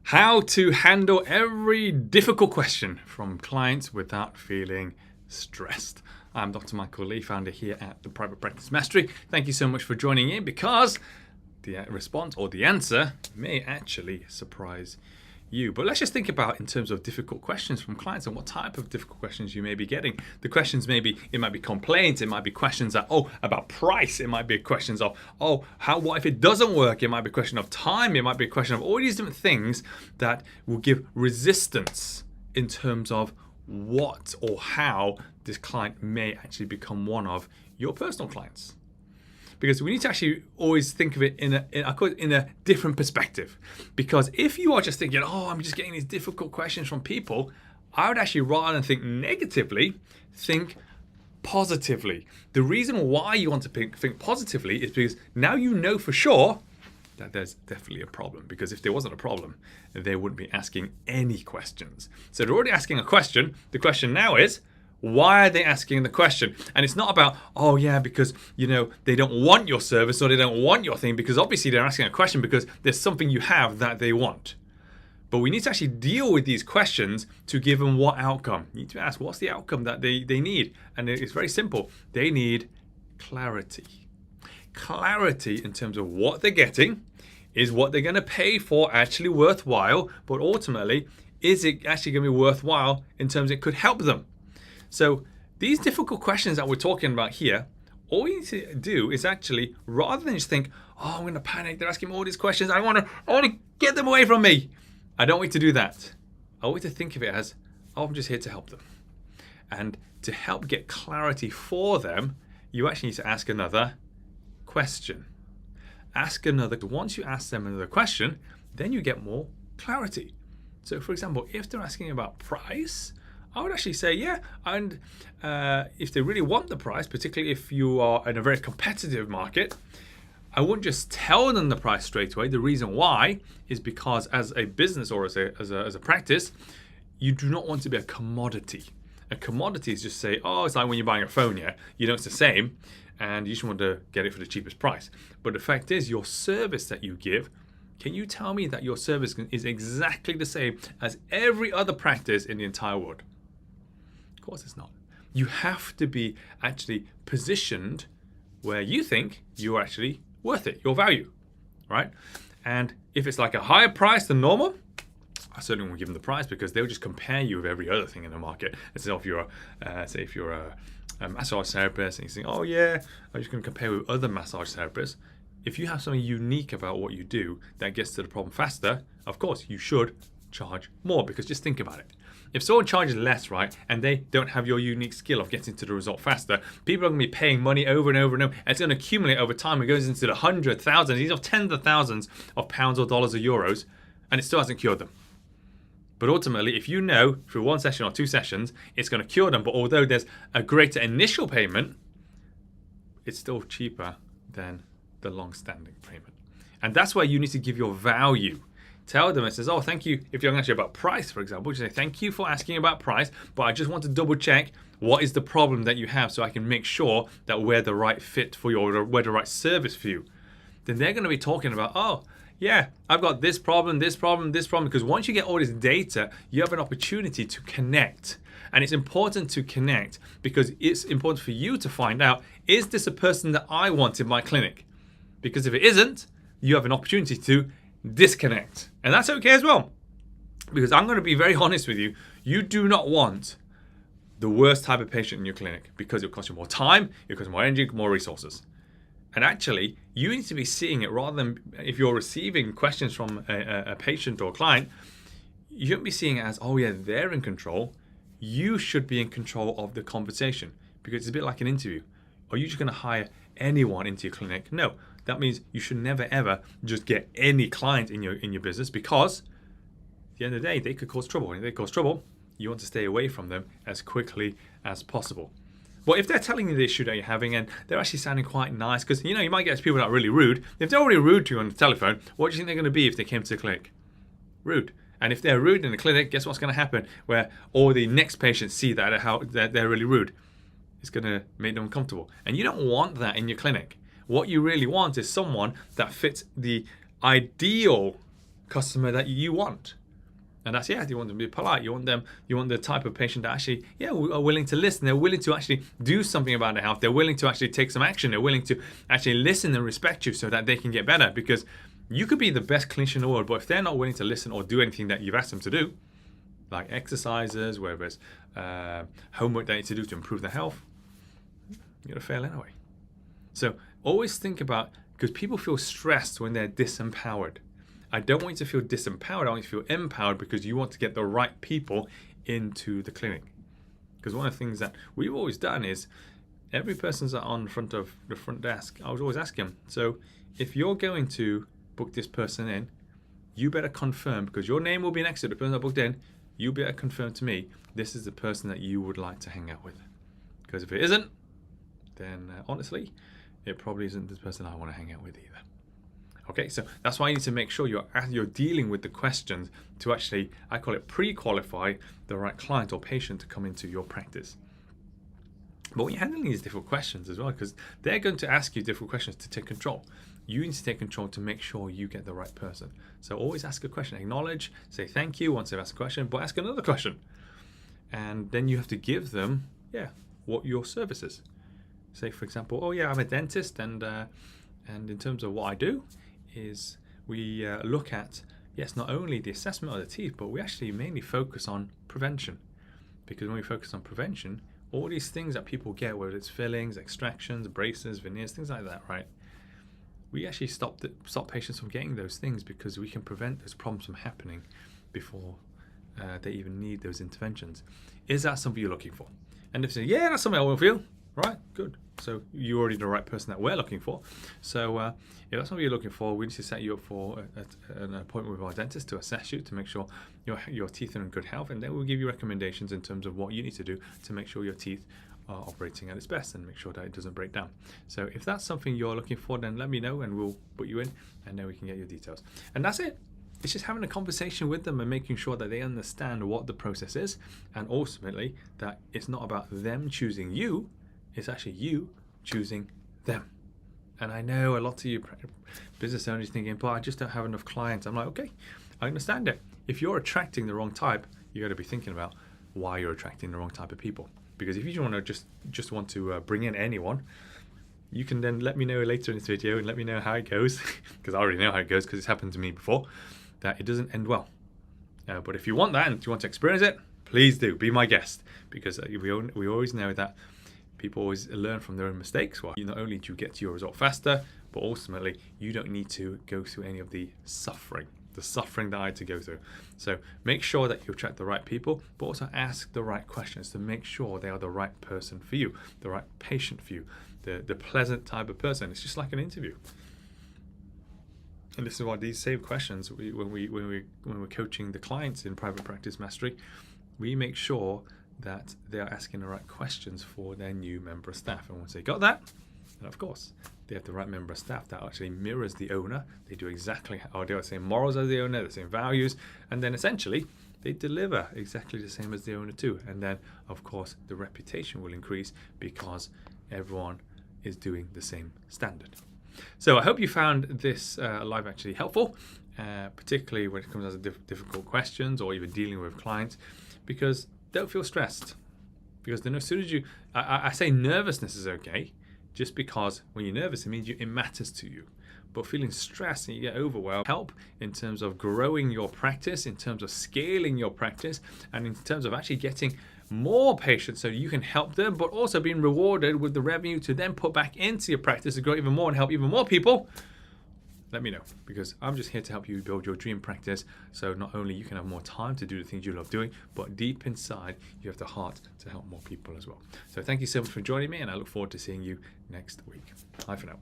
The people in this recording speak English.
How to handle every difficult question from clients without feeling stressed. I'm Dr. Michael Lee, founder here at the Private Practice Mastery. Thank you so much for joining in because the response or the answer may actually surprise you. But let's just think about in terms of difficult questions from clients and what type of difficult questions you may be getting. The questions it might be complaints, it might be questions that, about price, it might be questions of, what if it doesn't work? It might be a question of time, it might be a question of all these different things that will give resistance in terms of what or how this client may actually become one of your personal clients. Because we need to actually always think of it in a different perspective. Because if you are just thinking, I'm just getting these difficult questions from people, I would actually, rather than think negatively, think positively. The reason why you want to think positively is because now you know for sure that there's definitely a problem. Because if there wasn't a problem, they wouldn't be asking any questions. So they're already asking a question. The question now is, why are they asking the question? And it's not about, because, they don't want your service or they don't want your thing, because obviously they're asking a question because there's something you have that they want. But we need to actually deal with these questions to give them what outcome. You need to ask, what's the outcome that they need? And it's very simple. They need clarity. Clarity in terms of what they're getting. Is what they're going to pay for actually worthwhile? But ultimately, is it actually going to be worthwhile in terms of it could help them? So these difficult questions that we're talking about here, all you need to do is actually, rather than just think, I'm going to panic, they're asking me all these questions, I want to get them away from me. I don't want you to do that. I want you to think of it as, I'm just here to help them. And to help get clarity for them, you actually need to ask another question. Once you ask them another question, then you get more clarity. So for example, if they're asking about price, I would actually say, and if they really want the price, particularly if you are in a very competitive market, I wouldn't just tell them the price straight away. The reason why is because as a business or as a practice, you do not want to be a commodity. A commodity is just say, it's like when you're buying a phone, it's the same, and you just want to get it for the cheapest price. But the fact is, your service that you give, can you tell me that your service is exactly the same as every other practice in the entire world? Of course it's not. You have to be actually positioned where you think you're actually worth it, your value, right? And if it's like a higher price than normal, I certainly won't give them the price because they'll just compare you with every other thing in the market. And so if you're a massage therapist and you think, I'm just going to compare with other massage therapists. If you have something unique about what you do that gets to the problem faster, of course you should charge more, because just think about it. If someone charges less, right, and they don't have your unique skill of getting to the result faster, people are going to be paying money over and over and over, and it's going to accumulate over time. It goes into the hundreds, thousands, these are tens of thousands of pounds or dollars or euros, and it still hasn't cured them. But ultimately, if you know through one session or two sessions, it's going to cure them, but although there's a greater initial payment, it's still cheaper than the long-standing payment. And that's why you need to give your value. Tell them, it says, thank you. If you're actually about price, for example, you say, thank you for asking about price, but I just want to double check what is the problem that you have so I can make sure that we're the right fit for you or we're the right service for you. Then they're going to be talking about, I've got this problem, because once you get all this data, you have an opportunity to connect. And it's important to connect because it's important for you to find out, is this a person that I want in my clinic? Because if it isn't, you have an opportunity to disconnect. And that's okay as well. Because I'm going to be very honest with you. You do not want the worst type of patient in your clinic because it'll cost you more time, it'll cost you more energy, more resources. And actually, you need to be seeing it rather than if you're receiving questions from a patient or a client, you shouldn't be seeing it as, they're in control. You should be in control of the conversation because it's a bit like an interview. Are you just going to hire anyone into your clinic? No. That means you should never ever just get any client in your business, because at the end of the day, they could cause trouble. And if they cause trouble, you want to stay away from them as quickly as possible. Well, if they're telling you the issue that you're having and they're actually sounding quite nice, because you might get people that are really rude. If they're already rude to you on the telephone, what do you think they're going to be if they came to the clinic? Rude. And if they're rude in the clinic, guess what's going to happen? Where all the next patients see that they're really rude. It's going to make them uncomfortable. And you don't want that in your clinic. What you really want is someone that fits the ideal customer that you want. And that's, you want them to be polite. You want the type of patient that actually, are willing to listen. They're willing to actually do something about their health. They're willing to actually take some action. They're willing to actually listen and respect you so that they can get better. Because you could be the best clinician in the world, but if they're not willing to listen or do anything that you've asked them to do, like exercises, whether it's homework they need to do to improve their health, you're going to fail anyway. So always think about, because people feel stressed when they're disempowered. I don't want you to feel disempowered. I want you to feel empowered because you want to get the right people into the clinic. Because one of the things that we've always done is every person's on front of the front desk, I was always asking them, so if you're going to book this person in, you better confirm, because your name will be next to the person that booked in, you better confirm to me this is the person that you would like to hang out with. Because if it isn't, then honestly, it probably isn't the person I want to hang out with either. Okay, so that's why you need to make sure you're dealing with the questions to actually, I call it pre-qualify the right client or patient to come into your practice. But when you're handling these difficult questions as well, because they're going to ask you difficult questions to take control, you need to take control to make sure you get the right person. So always ask a question, acknowledge, say thank you once they've asked a question, but ask another question. And then you have to give them, what your service is. Say, for example, I'm a dentist, and in terms of what I do, is we look at, not only the assessment of the teeth, but we actually mainly focus on prevention. Because when we focus on prevention, all these things that people get, whether it's fillings, extractions, braces, veneers, things like that, right? We actually stop patients from getting those things because we can prevent those problems from happening before they even need those interventions. Is that something you're looking for? And if they say, that's something I want to feel, right, good. So you're already the right person that we're looking for. So if that's what you're looking for, we need to set you up for an appointment with our dentist to assess you, to make sure your teeth are in good health, and then we'll give you recommendations in terms of what you need to do to make sure your teeth are operating at its best and make sure that it doesn't break down. So if that's something you're looking for, then let me know and we'll put you in, and then we can get your details. And that's it. It's just having a conversation with them and making sure that they understand what the process is, and ultimately that it's not about them choosing you, it's actually you choosing them. And I know a lot of you business owners thinking, but I just don't have enough clients. I'm like, okay, I understand it. If you're attracting the wrong type, you got to be thinking about why you're attracting the wrong type of people. Because if you want to just want to bring in anyone, you can then let me know later in this video and let me know how it goes, because I already know how it goes because it's happened to me before, that it doesn't end well. But if you want that and you want to experience it, please do, be my guest, because we always know that people always learn from their own mistakes. Well, not only do you get to your result faster, but ultimately you don't need to go through any of the suffering that I had to go through. So make sure that you attract the right people, but also ask the right questions to make sure they are the right person for you, the right patient for you, the pleasant type of person. It's just like an interview. And this is why these same questions, when we're coaching the clients in Private Practice Mastery, we make sure that they are asking the right questions for their new member of staff. And once they got that, then of course they have the right member of staff that actually mirrors the owner. They do exactly, or they have the same morals as the owner, the same values, and then essentially they deliver exactly the same as the owner too. And then of course the reputation will increase because everyone is doing the same standard. So I hope you found this live actually helpful, particularly when it comes to difficult questions or even dealing with clients, because don't feel stressed. Because then as soon as I say nervousness is okay, just because when you're nervous, it means it matters to you. But feeling stressed and you get overwhelmed, help in terms of growing your practice, in terms of scaling your practice, and in terms of actually getting more patients so you can help them, but also being rewarded with the revenue to then put back into your practice to grow even more and help even more people, let me know, because I'm just here to help you build your dream practice. So not only you can have more time to do the things you love doing, but deep inside you have the heart to help more people as well. So thank you so much for joining me, and I look forward to seeing you next week. Bye for now.